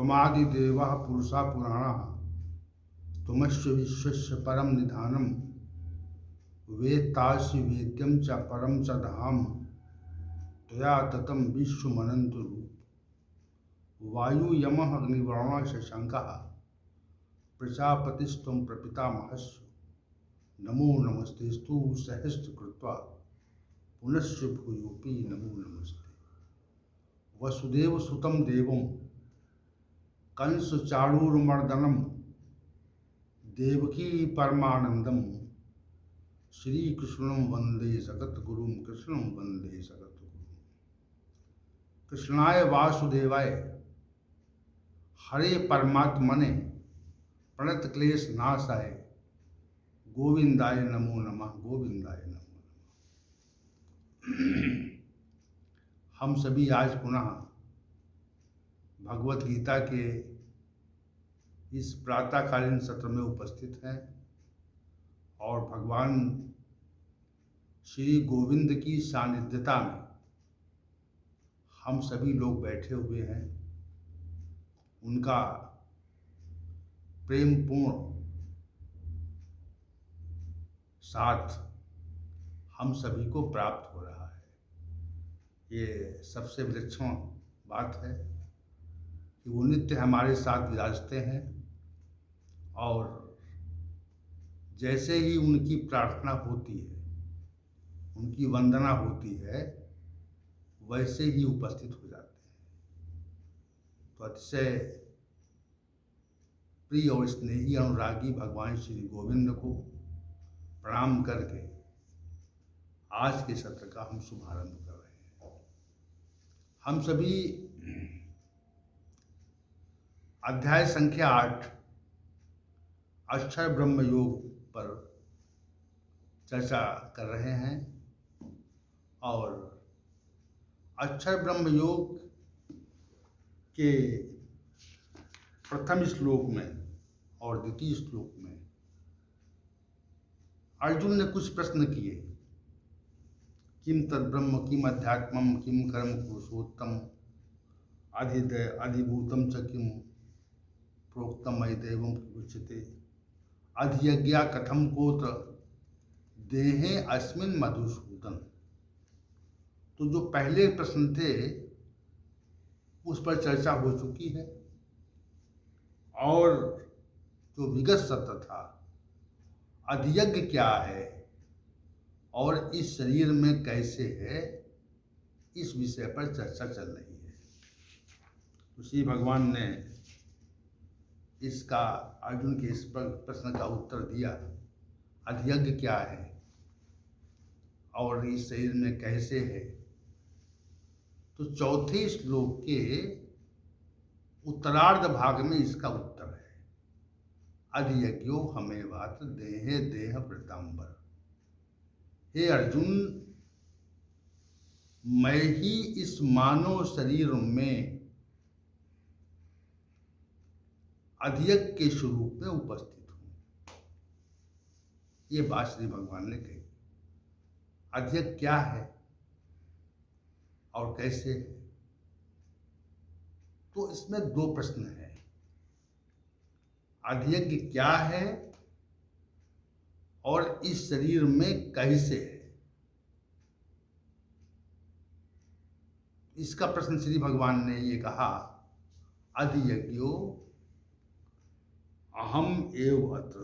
त्वमादिदेवः पुरुषा पुराणः त्वमस्य विश्वस्य परम निधानम वेत्तासि वेद्यं च परम च धाम त्वया ततं विश्वमनन्तरूप वायु यमः अग्निवर्णः शशाङ्कः प्रजापतिस्त्वं प्रपितामहस्य नमो नमस्तेस्तु सहस्रकृत्वा पुनश्च भूयोऽपि नमो नमस्ते। वसुदेवसुतं देवं कंसचाणूरमर्दनं देवकी परमानंदम श्रीकृष्णं वंदे जगद्गुरुं कृष्णं वंदे जगद्गुरुं। कृष्णाय वासुदेवाय हरे परमात्मने प्रणतक्लेशनाशाय गोविंदाय नमो नमः गोविंदाय नमो नमः। हम सभी आज पुनः भगवत गीता के इस प्रातःकालीन सत्र में उपस्थित हैं और भगवान श्री गोविंद की सानिध्यता में हम सभी लोग बैठे हुए हैं। उनका प्रेमपूर्ण साथ हम सभी को प्राप्त हो रहा है। ये सबसे विलक्षण बात है कि वो नित्य हमारे साथ विराजते हैं और जैसे ही उनकी प्रार्थना होती है, उनकी वंदना होती है, वैसे ही उपस्थित हो जाते हैं। तो अतिशय प्रिय और स्नेही अनुरागी भगवान श्री गोविंद को प्रणाम करके आज के सत्र का हम शुभारंभ कर रहे हैं। हम सभी अध्याय संख्या 8 अक्षर ब्रह्म योग पर चर्चा कर रहे हैं और अक्षर ब्रह्म योग के प्रथम श्लोक में और द्वितीय श्लोक में अर्जुन ने कुछ प्रश्न किए। किम तद्ब्रह्म किम अध्यात्मम किम कर्म पुरुषोत्तम अधिभूतम च किम प्रोक्तम मयि दैवम उच्यते अधियज्ञा कथम कोत्र देहे अस्मिन् मधुसूदन। तो जो पहले प्रश्न थे उस पर चर्चा हो चुकी है और जो विगत सत्र था अधियज्ञ क्या है और इस शरीर में कैसे है, इस विषय पर चर्चा चल रही है। उसी भगवान ने इसका अर्जुन के इस प्रश्न का उत्तर दिया, अधियज्ञ क्या है और इस शरीर में कैसे है। तो चौथे श्लोक के उत्तरार्ध भाग में इसका उत्तर है, अधियज्ञो हमेवात देहे देह वृतांबर। हे अर्जुन, मैं ही इस मानव शरीर में अधियज्ञ के स्वरूप में उपस्थित हूं। ये बात श्री भगवान ने कही। अधियज्ञ क्या है और कैसे है, तो इसमें दो प्रश्न हैं। अधियज्ञ क्या है और इस शरीर में कैसे है, इसका प्रश्न श्री भगवान ने ये कहा, अधियज्ञो अहम एव अत्र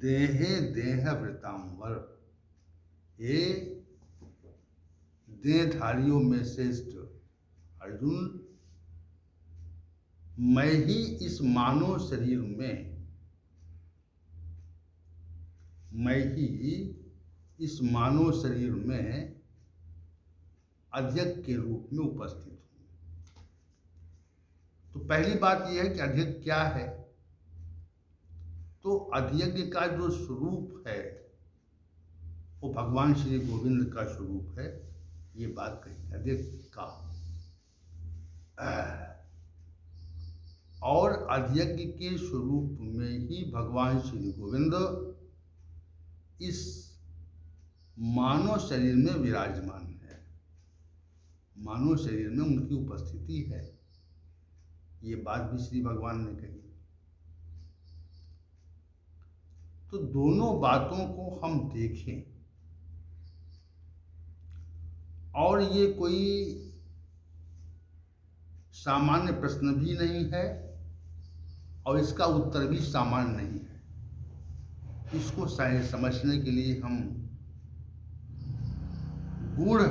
देहे देह वृतांबर। हे देहधारियों में श्रेष्ठ अर्जुन, मैं ही इस मानव शरीर में, मैं ही इस मानव शरीर में अधियज्ञ के रूप में उपस्थित हूं। तो पहली बात यह है कि अधियज्ञ क्या है। तो अधियज्ञ का जो स्वरूप है वो भगवान श्री गोविंद का स्वरूप है। ये बात कही अधियज्ञ का, और अधियज्ञ के स्वरूप में ही भगवान श्री गोविंद इस मानव शरीर में विराजमान है, मानव शरीर में उनकी उपस्थिति है। ये बात भी श्री भगवान ने कही। तो दोनों बातों को हम देखें, और ये कोई सामान्य प्रश्न भी नहीं है और इसका उत्तर भी सामान्य नहीं है। इसको समझने के लिए हम गूढ़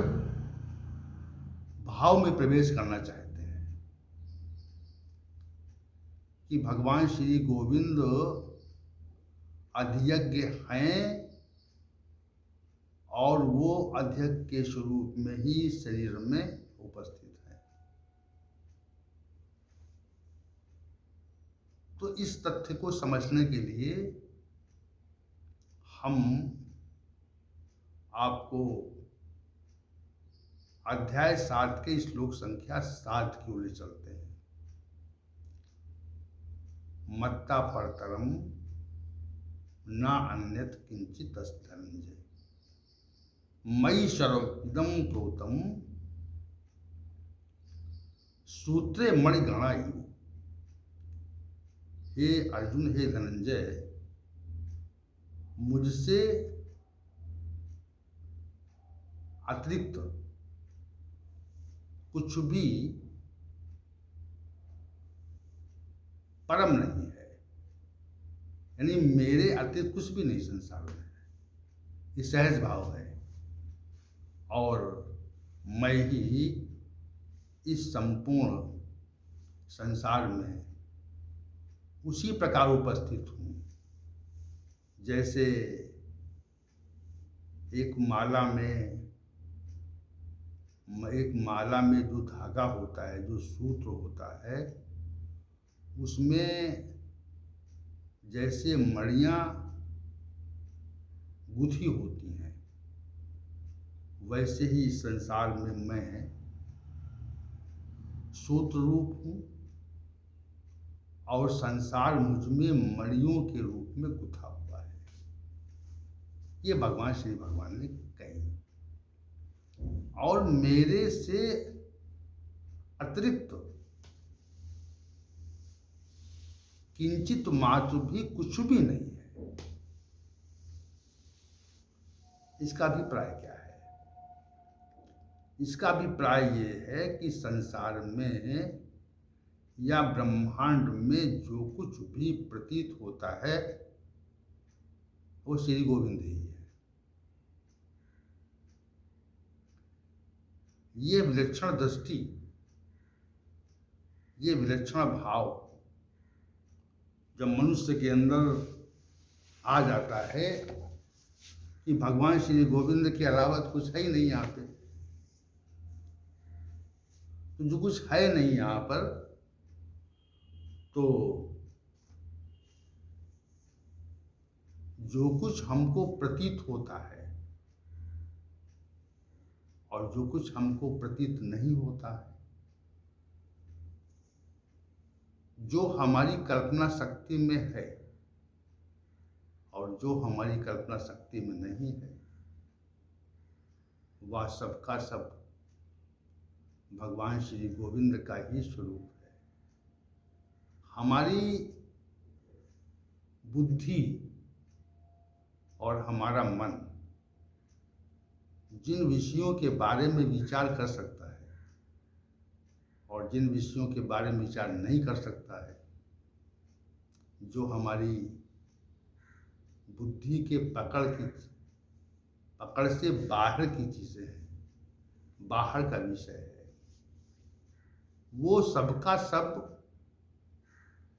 भाव में प्रवेश करना चाहते हैं कि भगवान श्री गोविंद अधियज्ञ हैं और वो अध्यक्ष के स्वरूप में ही शरीर में उपस्थित है। तो इस तथ्य को समझने के लिए हम आपको अध्याय 7 के श्लोक संख्या 7 की ओर चलते हैं। मत्ता परतरम न अन्यत् किंचित धनंजय मयि सर्वम् इदं प्रोतम सूत्रे मणिगणा इव। हे अर्जुन, हे धनंजय, मुझसे अतिरिक्त कुछ भी परम नहीं है, यानी मेरे अतिरिक्त कुछ भी नहीं संसार में है। ये सहज भाव है और मैं ही इस संपूर्ण संसार में उसी प्रकार उपस्थित हूँ जैसे एक माला में जो धागा होता है, जो सूत्र होता है, उसमें जैसे मणियाँ गुथी होती हैं, वैसे ही इस संसार में मैं सूत्र रूप हूँ और संसार मुझ में मणियों के रूप में गुथा हुआ है। ये भगवान श्री भगवान ने कही। और मेरे से अतिरिक्त किंचित मात्र भी कुछ भी नहीं है। इसका अभिप्राय क्या है? इसका अभिप्राय ये है कि संसार में या ब्रह्मांड में जो कुछ भी प्रतीत होता है वो श्री गोविंद ही है। ये विलक्षण दृष्टि, ये विलक्षण भाव जब मनुष्य के अंदर आ जाता है कि भगवान श्री गोविंद के अलावा कुछ है ही नहीं यहाँ पे, तो जो कुछ है नहीं यहाँ पर, तो जो कुछ हमको प्रतीत होता है और जो कुछ हमको प्रतीत नहीं होता है, जो हमारी कल्पना शक्ति में है और जो हमारी कल्पना शक्ति में नहीं है, वह सबका सब भगवान श्री गोविंद का ही स्वरूप है। हमारी बुद्धि और हमारा मन जिन विषयों के बारे में विचार कर सकता है और जिन विषयों के बारे में विचार नहीं कर सकता है, जो हमारी बुद्धि के पकड़ से बाहर की चीज़ें हैं, बाहर का विषय है, वो सबका सब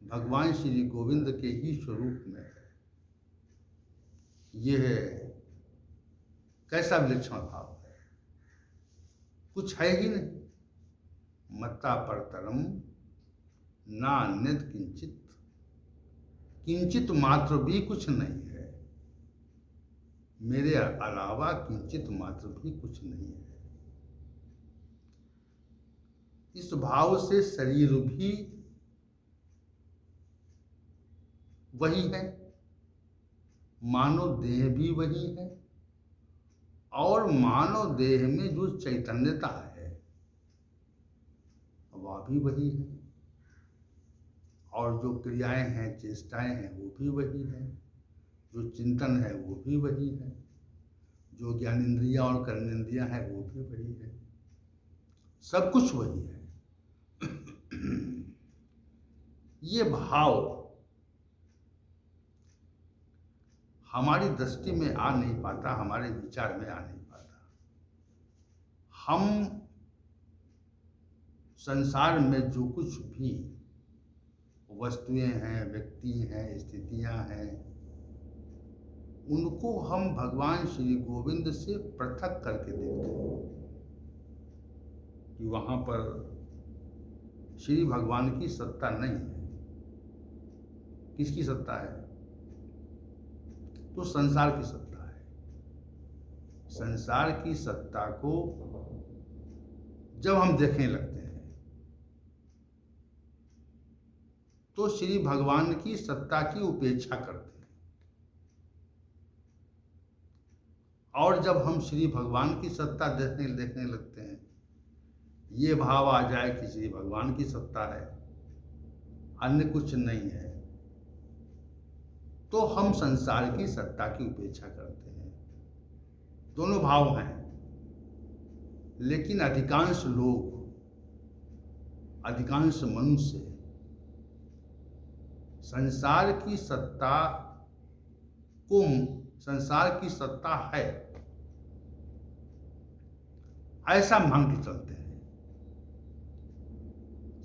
भगवान श्री गोविंद के ही स्वरूप में है। यह कैसा विलक्षण भाव है? कुछ है ही नहीं। मत्ता परतरम नान्यत् किंचित, किंचित मात्र भी कुछ नहीं है, मेरे अलावा किंचित मात्र भी कुछ नहीं है। इस भाव से शरीर भी वही है, मानव देह भी वही है और मानव देह में जो चैतन्यता है वह भी वही है। और जो क्रियाएं हैं, चेष्टाएं हैं, वो भी वही है। जो चिंतन है वो भी वही है। जो ज्ञानेंद्रियां और कर्मेंद्रियां हैं वो भी वही है। सब कुछ वही है। ये भाव हमारी दृष्टि में आ नहीं पाता, हमारे विचार में आ नहीं पाता। हम संसार में जो कुछ भी वस्तुएं हैं, व्यक्ति हैं, स्थितियां हैं, उनको हम भगवान श्री गोविंद से पृथक करके देखते हैं कि वहाँ पर श्री भगवान की सत्ता नहीं है। किसकी सत्ता है? तो संसार की सत्ता है। संसार की सत्ता को जब हम देखने लगते हैं तो श्री भगवान की सत्ता की उपेक्षा करते हैं। और जब हम श्री भगवान की सत्ता देखने लगते हैं, ये भाव आ जाए कि श्री भगवान की सत्ता है, अन्य कुछ नहीं है, तो हम संसार की सत्ता की उपेक्षा करते हैं। दोनों भाव हैं, लेकिन अधिकांश लोग, अधिकांश मनुष्य संसार की सत्ता को, संसार की सत्ता है ऐसा मान के चलते हैं।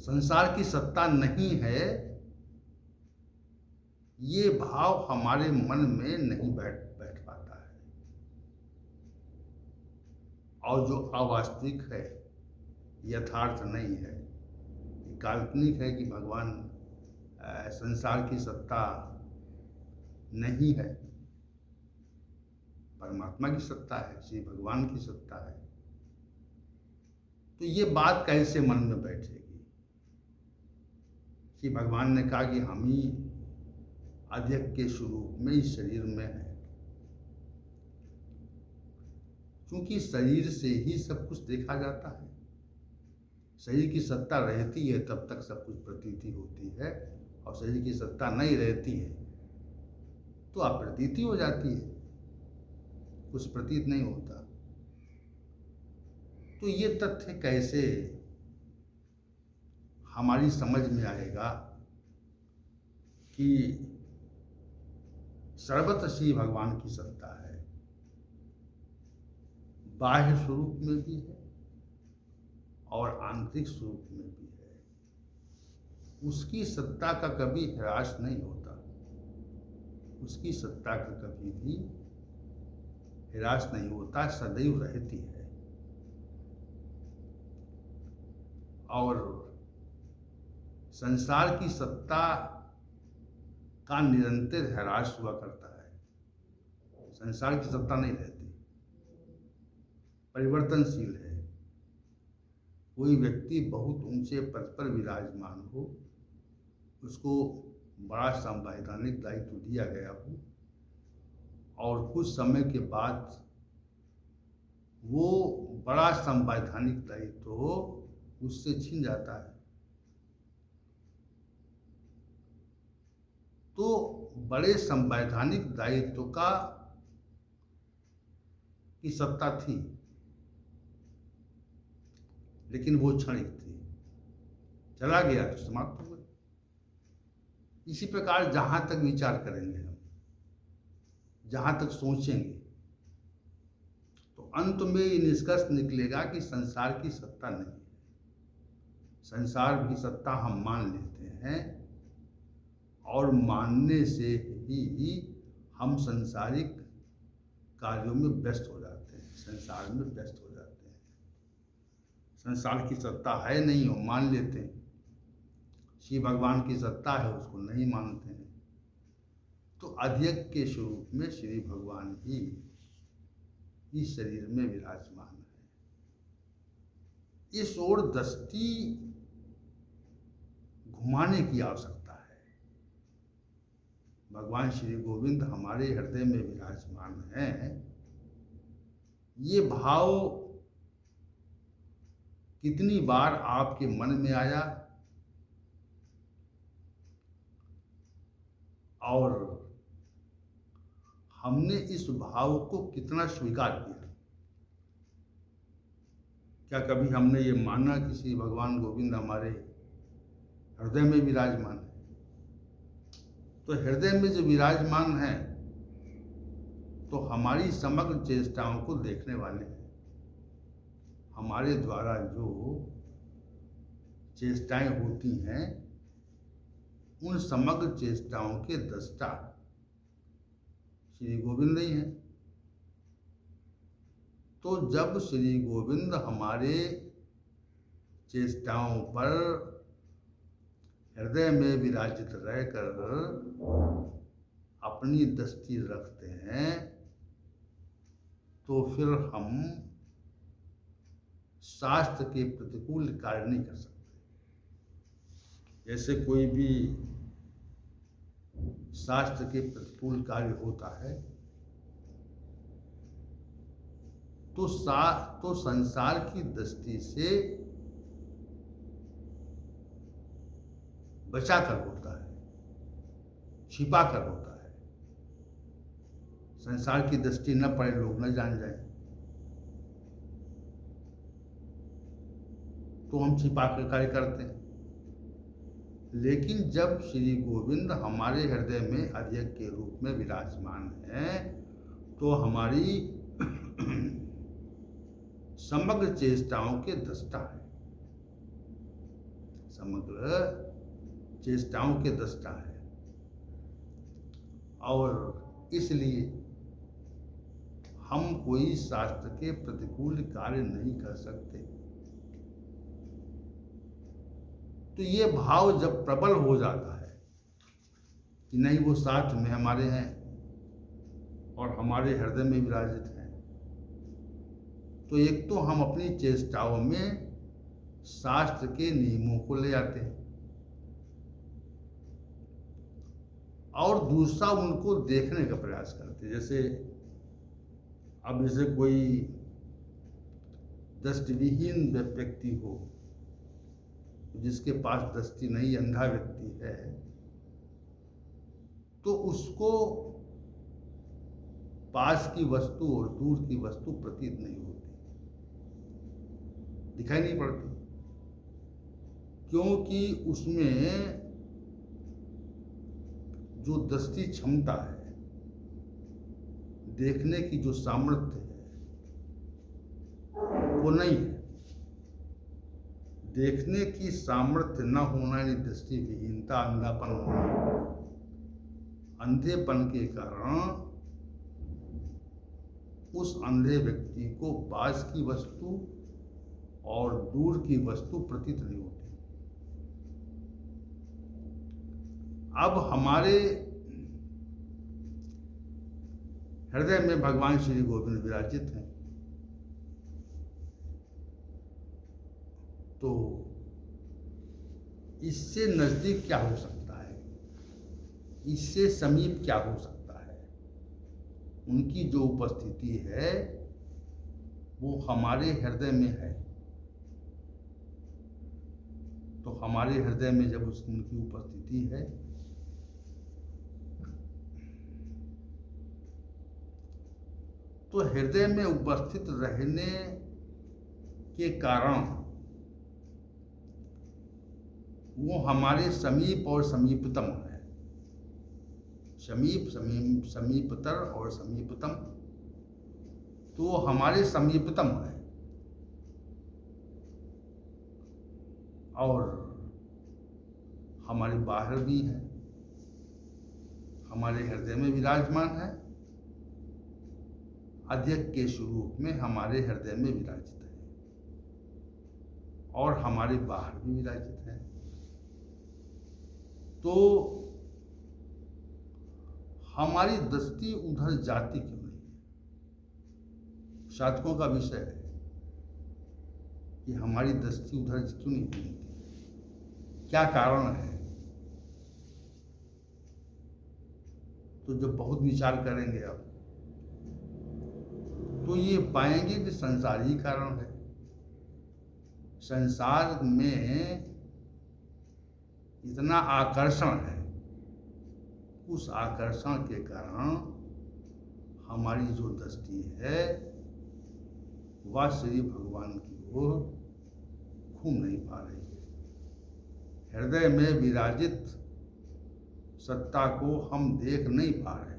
संसार की सत्ता नहीं है, ये भाव हमारे मन में नहीं बैठ पाता है। और जो अवास्तविक है, यथार्थ नहीं है, काल्पनिक है कि भगवान संसार की सत्ता नहीं है, परमात्मा की सत्ता है, श्री भगवान की सत्ता है, तो ये बात कैसे मन में बैठेगी? कि भगवान ने कहा कि हम ही अध्यक्ष के स्वरूप में इस शरीर में है। क्योंकि शरीर से ही सब कुछ देखा जाता है। शरीर की सत्ता रहती है तब तक सब कुछ प्रतीति होती है, और शरीर की सत्ता नहीं रहती है तो अप्रतीति हो जाती है, कुछ प्रतीत नहीं होता। तो ये तथ्य कैसे हमारी समझ में आएगा कि सर्वत्र श्री भगवान की सत्ता है, बाह्य स्वरूप में भी है और आंतरिक स्वरूप में भी है। उसकी सत्ता का कभी ह्रास नहीं होता, उसकी सत्ता का कभी भी ह्रास नहीं होता, सदैव रहती है। और संसार की सत्ता का निरंतर ह्रास हुआ करता है। संसार की सत्ता नहीं रहती, परिवर्तनशील है। कोई व्यक्ति बहुत ऊंचे पद पर विराजमान हो, उसको बड़ा संवैधानिक दायित्व दिया गया हो, और कुछ समय के बाद वो बड़ा संवैधानिक दायित्व हो उससे छीन जाता है, तो बड़े संवैधानिक दायित्व का की सत्ता थी, लेकिन वो क्षणिक थी, चला गया तो समाप्त हो गई। इसी प्रकार जहां तक विचार करेंगे हम, जहां तक सोचेंगे, तो अंत में ये निष्कर्ष निकलेगा कि संसार की सत्ता नहीं है। संसार की सत्ता हम मान लेते हैं, और मानने से ही हम सांसारिक कार्यों में व्यस्त हो जाते हैं, संसार में व्यस्त हो जाते हैं। संसार की सत्ता है नहीं, वो मान लेते हैं। श्री भगवान की सत्ता है, उसको नहीं मानते हैं। तो अध्यक्ष के स्वरूप में श्री भगवान ही इस शरीर में विराजमान है। इस ओर दृष्टि घुमाने की आवश्यकता है। भगवान श्री गोविंद हमारे हृदय में विराजमान हैं। ये भाव कितनी बार आपके मन में आया और हमने इस भाव को कितना स्वीकार किया। क्या कभी हमने ये माना कि श्री भगवान गोविंद हमारे हृदय में विराजमान है? तो हृदय में जो विराजमान है तो हमारी समग्र चेष्टाओं को देखने वाले हैं। हमारे द्वारा जो चेष्टाएं होती हैं उन समग्र चेष्टाओं के दृष्टा श्री गोविंद ही हैं। तो जब श्री गोविंद हमारे चेष्टाओं पर हृदय में विराजित रहकर अपनी दृष्टि रखते हैं तो फिर हम शास्त्र के प्रतिकूल कार्य नहीं कर सकते। जैसे कोई भी शास्त्र के प्रतिकूल कार्य होता है तो संसार की दृष्टि से बचा कर होता है, छिपा कर होता है। संसार की दृष्टि न पड़े, लोग न जान जाए, तो हम छिपा कर कार्य करते हैं। लेकिन जब श्री गोविंद हमारे हृदय में अध्यक्ष के रूप में विराजमान है तो हमारी समग्र चेष्टाओं के दृष्टा है, समग्र चेष्टाओं के दृष्टा है। और इसलिए हम कोई शास्त्र के प्रतिकूल कार्य नहीं कर सकते। तो ये भाव जब प्रबल हो जाता है कि नहीं, वो साथ में हमारे हैं और हमारे हृदय में विराजित हैं, तो एक तो हम अपनी चेष्टाओं में शास्त्र के नियमों को ले आते हैं और दूसरा उनको देखने का प्रयास करते हैं। जैसे कोई दृष्टिविहीन व्यक्ति हो, जिसके पास दृष्टि नहीं, अंधा व्यक्ति है, तो उसको पास की वस्तु और दूर की वस्तु प्रतीत नहीं होती, दिखाई नहीं पड़ती, क्योंकि उसमें जो दृष्टि क्षमता है, देखने की जो सामर्थ्य है, वो नहीं है। देखने की सामर्थ्य न होना यानी दृष्टि विहीनता, अंधापन होना। अंधेपन के कारण उस अंधे व्यक्ति को पास की वस्तु और दूर की वस्तु प्रतीत नहीं होती। अब हमारे हृदय में भगवान श्री गोविंद विराजित हैं, तो इससे नजदीक क्या हो सकता है, इससे समीप क्या हो सकता है। उनकी जो उपस्थिति है वो हमारे हृदय में है, तो हमारे हृदय में जब उनकी उपस्थिति है तो हृदय में उपस्थित रहने के कारण वो हमारे समीप और समीपतम है। समीपतर और समीपतम, तो वो हमारे समीपतम है और हमारे बाहर भी है, हमारे हृदय में विराजमान है, अध्यक्ष के स्वरूप में हमारे हृदय में विराजित है और हमारे बाहर भी विराजित है। तो हमारी दृष्टि उधर जाती क्यों नहीं है? साधकों का विषय है कि हमारी दृष्टि उधर क्यों नहीं घूमती, क्या कारण है। तो जब बहुत विचार करेंगे अब तो ये पाएंगे कि संसार ही कारण है। संसार में इतना आकर्षण है, उस आकर्षण के कारण हमारी जो दृष्टि है वह श्री भगवान की ओर घूम नहीं पा रही है। हृदय में विराजित सत्ता को हम देख नहीं पा रहे।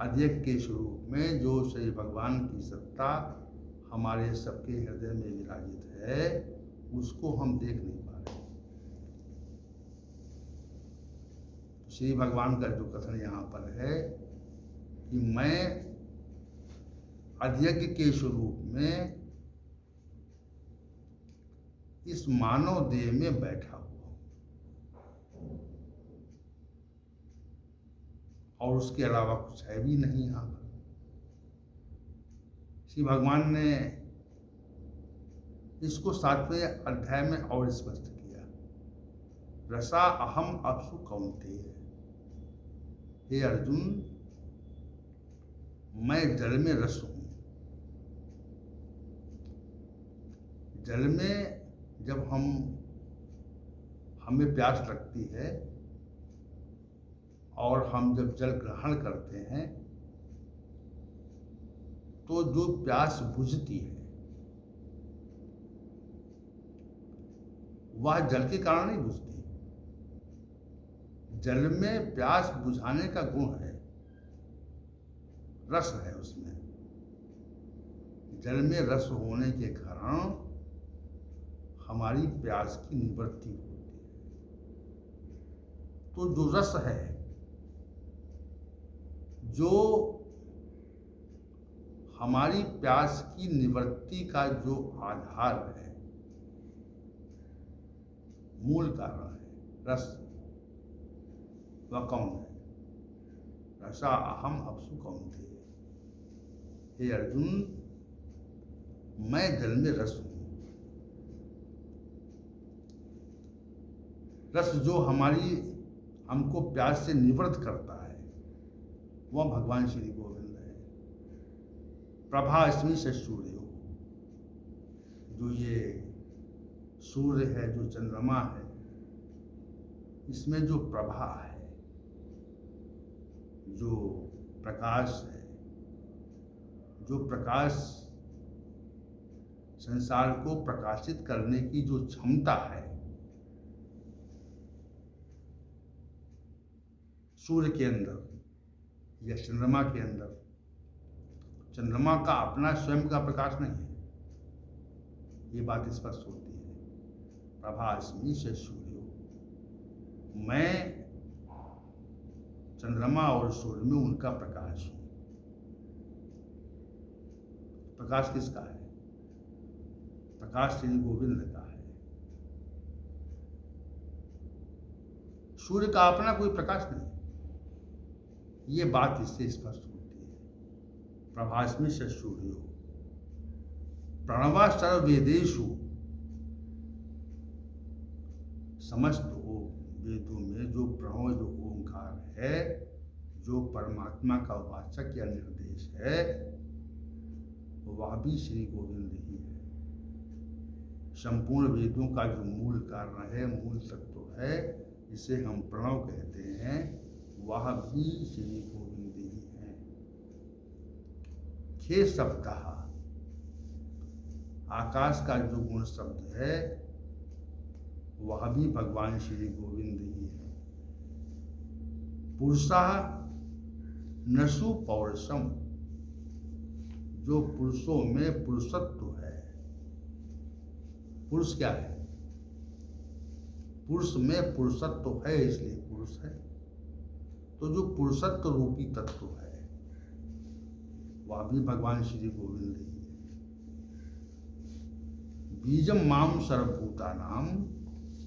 अध्यक्ष के स्वरूप में जो श्री भगवान की सत्ता हमारे सबके हृदय में विराजित है उसको हम देख नहीं पा रहे। श्री भगवान का जो कथन यहाँ पर है कि मैं अध्यक्ष के स्वरूप में इस मानव देह में बैठा हुआ हूं और उसके अलावा कुछ है भी नहीं यहाँ पर। श्री भगवान ने इसको 7वें अध्याय में और स्पष्ट किया। रसा अहम अपसु कौन्तेय, हे अर्जुन मैं जल में रस हूं। जल में जब हमें प्यास लगती है और हम जब जल ग्रहण करते हैं तो जो प्यास बुझती है वह जल के कारण नहीं बुझती। जल में प्यास बुझाने का गुण है, रस है उसमें। जल में रस होने के कारण हमारी प्यास की निवृत्ति होती है। तो जो रस है, जो हमारी प्यास की निवृत्ति का जो आधार है, मूल कारण है रस, वह कौन है? रसा अहम अपसु कौन्तेय, हे अर्जुन मैं जल में रस हूं। रस जो हमको प्यास से निवृत्त करता है वह भगवान श्री गोविंद है। प्रभा अस्मि से सूर्य हो, जो ये सूर्य है, जो चंद्रमा है, इसमें जो प्रभा है, जो प्रकाश है, जो प्रकाश संसार को प्रकाशित करने की जो क्षमता है, सूर्य के अंदर या चंद्रमा के अंदर, चंद्रमा का अपना स्वयं का प्रकाश नहीं है, ये बात स्पष्ट होती है। प्रभास्मि से सूर्यो, मैं चंद्रमा और सूर्य में उनका प्रकाश हूं। प्रकाश किसका है? प्रकाश श्री गोविंद का है। सूर्य का अपना कोई प्रकाश नहीं, ये बात इससे स्पष्ट होती है। प्रभास्मि से सूर्यो प्रणवा सर्ववेदेषु, समस्त वेदों में जो प्रणव, जो ओंकार है, जो परमात्मा का वाचक या निर्देश है, वह भी श्री गोविंद ही है। संपूर्ण वेदों का जो मूल कारण है, मूल तत्व है, जिसे हम प्रणव कहते हैं, वह भी श्री गोविंद ही है। खे शब्द, आकाश का जो गुण शब्द है, वह भी भगवान श्री गोविंद ही है। पुरुषा नसु पौरुषम, जो पुरुषों में पुरुषत्व है। पुरुष क्या है? पुरुष में पुरुषत्व है, इसलिए पुरुष है। तो जो पुरुषत्व रूपी तत्व है वह भी भगवान श्री गोविंद ही है। बीजम माम सर्वभूतानाम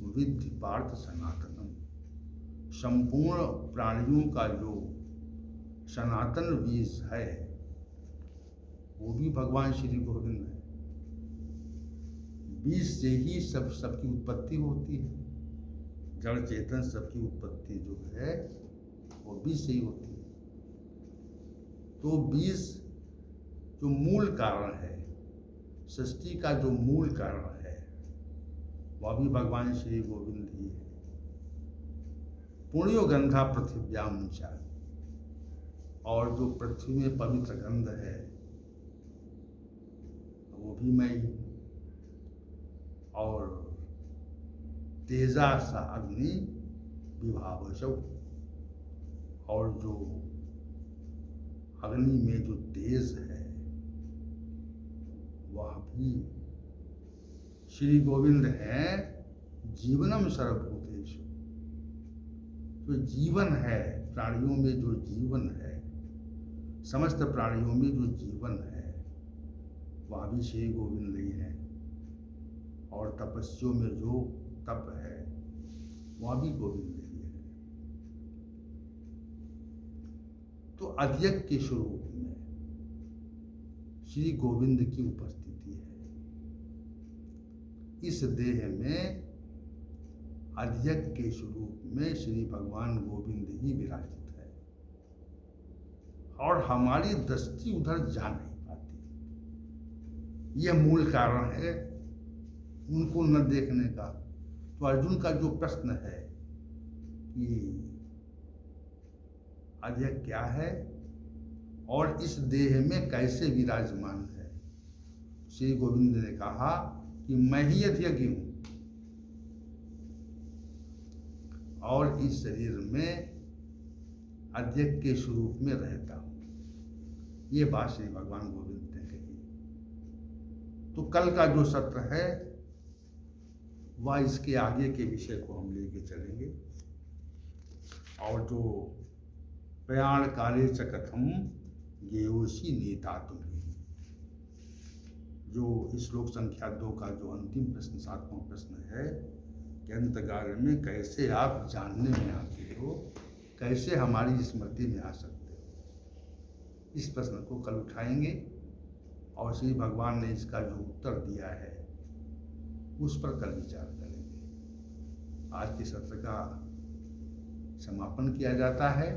विद्धि पार्थ सनातनम, संपूर्ण प्राणियों का जो सनातन बीज है वो भी भगवान श्री गोविंद है। बीज से ही सबकी उत्पत्ति होती है। जड़ चेतन सबकी उत्पत्ति जो है वो बीज से ही होती है। तो बीज जो मूल कारण है, सृष्टि का जो मूल कारण है, वह भी भगवान श्री गोविंद ही है। पुण्यो गंधा पृथिव्याम च, और जो पृथ्वी में पवित्र गंध है वो भी मैं ही हूँ। और तेजा सा अग्नि विभावशौ, और जो अग्नि में जो तेज है वह भी श्री गोविंद है। जीवनम सर्वभूतेषु, जो जीवन है प्राणियों में, जो जीवन है समस्त प्राणियों में, जो जीवन है वह भी श्री गोविंद ही है। और तपस्वियों में जो तप है वह भी गोविंद ही है। तो अध्यक्ष के स्वरूप में श्री गोविंद की उपस्थिति है। इस देह में अध्यक्ष के स्वरूप में श्री भगवान गोविंद ही विराजित है, और हमारी दृष्टि उधर जा नहीं पाती। यह मूल कारण है उनको न देखने का। तो अर्जुन का जो प्रश्न है कि अध्यक्ष क्या है और इस देह में कैसे विराजमान है, श्री गोविंद ने कहा कि मैं ही अध्यक्ष हूं और इस शरीर में अध्यक्ष के स्वरूप में रहता हूं। ये बात श्री भगवान गोविंद ने कही। तो कल का जो सत्र है वह इसके आगे के विषय को हम लेके चलेंगे। और जो प्रयाण काले च कथम गेयोषि नेता तुम्हें, जो श्लोक संख्या 2 का जो अंतिम प्रश्न 7वां प्रश्न है कि अंतकाल में कैसे आप जानने में आते हो, कैसे हमारी स्मृति में आ सकते हो, इस प्रश्न को कल उठाएंगे। और श्री भगवान ने इसका जो उत्तर दिया है उस पर कल विचार करेंगे। आज के सत्र का समापन किया जाता है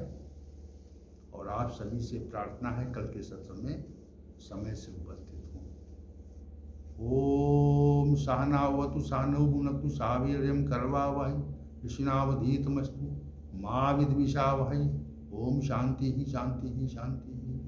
और आप सभी से प्रार्थना है कल के सत्र में समय से उपस्थित हों। ओम सहनावतु सहनौ भुनक्तु सह वीर्यं करवावहै विष्णुनावधीतमस्तु मा विद्विषावहै। ओम शांति ही शांति ही शांति ही।